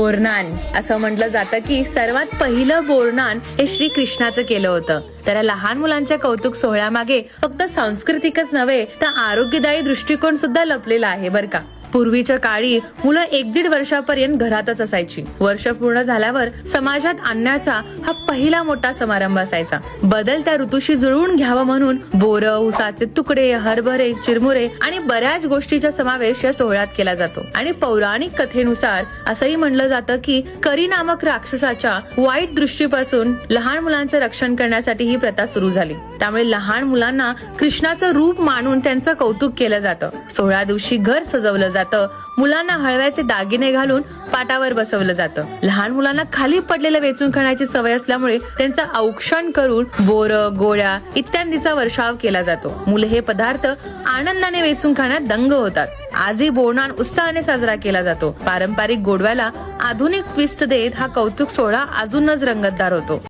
बोरनान असं म्हटलं जातं की सर्वात पहिलं बोरनान हे श्री कृष्णाचं केलं होतं. तर लहान मुलांच्या कौतुक सोहळ्यामागे फक्त सांस्कृतिकच नव्हे तर आरोग्यदायी दृष्टिकोन सुद्धा लपलेला आहे बरं का. पूर्वीच्या काळी मुलं 1-1.5 वर्षापर्यंत घरातच असायची. वर्ष पूर्ण झाल्यावर समाजात आणण्याचा हा पहिला मोठा समारंभ असायचा. बदलत्या ऋतूशी जुळवून घ्यावं म्हणून बोरं, ऊसाचे तुकडे, हरभरे, चिरमुरे आणि बऱ्याच गोष्टीचा समावेश या सोहळ्यात केला जातो. आणि पौराणिक कथेनुसार असंही म्हणलं जातं की करी नामक राक्षसाच्या वाईट दृष्टीपासून लहान मुलांचं रक्षण करण्यासाठी ही प्रथा सुरू झाली. त्यामुळे लहान मुलांना कृष्णाचं रूप मानून त्यांचं कौतुक केलं जातं. सोहळ्या दिवशी घर सजवलं जातं, मुलांना हळव्याचे दागिने घालून पाटावर बसवलं जातं. लहान मुलांना खाली पडलेलं वेचून खाण्याची सवय असल्यामुळे त्यांचं औक्षण करून बोरं, गोळ्या इत्यादीचा वर्षाव केला जातो. मुलं हे पदार्थ आनंदाने वेचून खाण्यात दंग होतात. आजही बोरनान उत्साहाने साजरा केला जातो. पारंपरिक गोडव्याला आधुनिक ट्विस्ट देत हा कौतुक सोहळा अजूनच रंगतदार होतो.